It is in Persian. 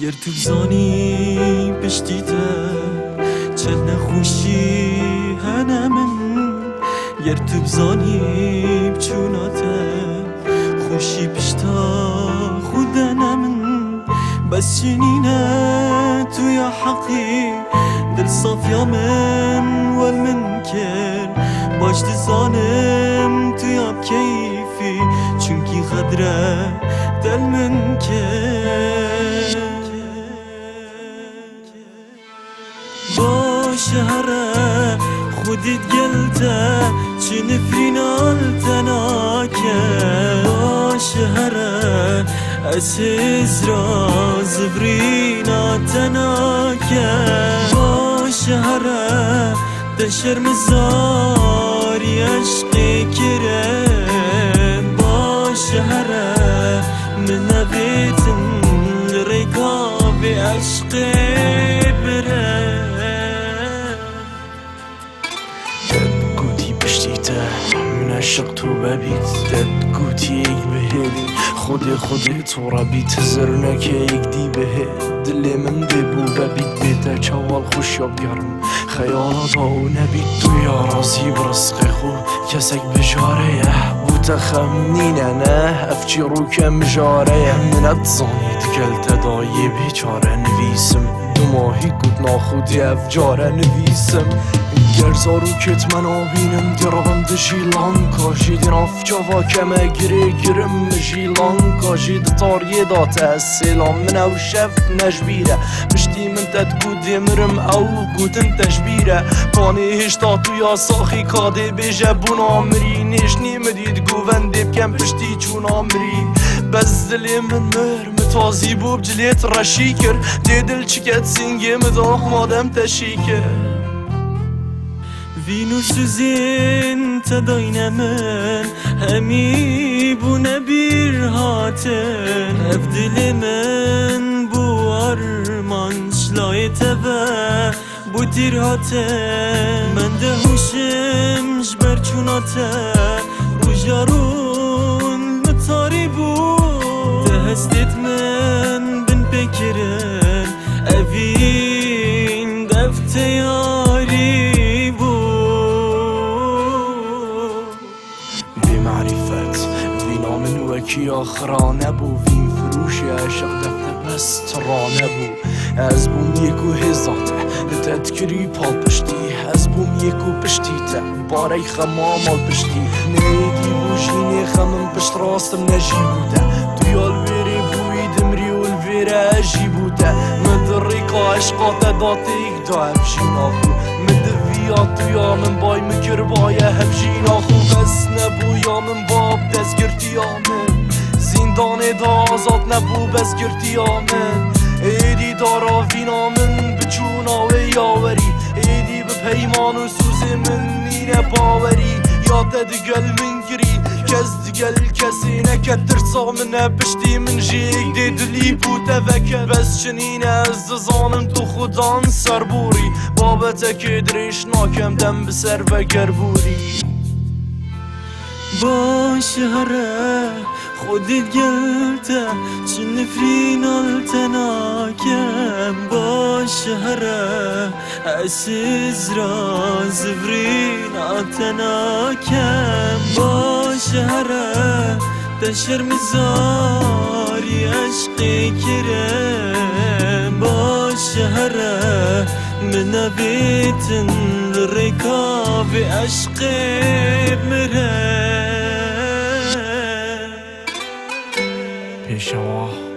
گر تو بزانی پشتیته چل نخوشی هنه من گر تو بزانی بچوناته خوشی پشتا خودنه من بس شنینه تو یا حقی دل صافیا من والمن کر باش دزانم تو یا بکیفی چونکی خدره دل من کر شهره خودت قلته چه نفرینال تناکه شهره اسیز را زبرینا تناکه شهره دشر مزاری عشقی کرم با شهره من بیتن رکاب عشقی برم من عشق تو ببیت دد گوتی ایک بهلی خودی تو را بیت زرنک ایک دی به دل من ببو ببیت بیتا چوال خوش یا بیارم خیالات او نبیت تو یا رازی برسق خو کسک بجاره بوتا خمنینه نه افچی رو کم جاره منت زانید گلت دایی بیچاره نویسم دو ماهی گود ناخودی افجاره نویسم گرزارو کت من آبینم درام دجیلان کاشی دین افجاوا کمه گرم جیلان کاشی دتاریه داته سلام من او شفت نجبیره پشتی من تد گود مرم او گودن تجبیره پانی هشتا تو یا ساخی کاده بیجه بونا مری نشنی مدید گوونده بکم پشتی چونا مری بز دلی من مرم تازی بوب جلیت رشی کر دیدل چکت سینگی مداخ مادم تشی کر وینوس زین تداین من همی بو نبیر هاتن افدل من بو آرمان شلای تبه بو دیر هاتن من ده هوشم جبر چوناته روژارون متاری بو ده هستید من بن بکرن اوین دفته یاری کی آخرانه بو وین فروشی عشق دفته بس ترانه بو از بوم یکو هزاته لتذکری پال پشتی از بوم یکو پشتی تا باری خمام پشتی نیدی بو جینی خمم پشت راستم نجی بوده دویال ویری بوی دمری و الویره اجی بوده مدری که عشقاته داته ایک دا همشین آخو تو یا من بای مکر بایه هفجین آخو بس نبو یا من باب دست گرتی آمن زندان دا آزاد نبو بس گرتی آمن ایدی دارا وینا من بچونا و یاوری ایدی به پیمان و سوز من نینه باوری یاد دگل من گری کس دگل کسی نکد ترسا منه پشتی من جیگ دی دلی بوده وکد بس چنینه از دزانم تو خودان سربوری بابت که دریش ناکم دم بسر و گربوری با شهره خودت گلته چه نفرین التناکم با شهره اسیز را زبرین التناکم با شهره دشر مزاری عشقی کرم با شهره من بیتن رکاب عشقی مره پیشوا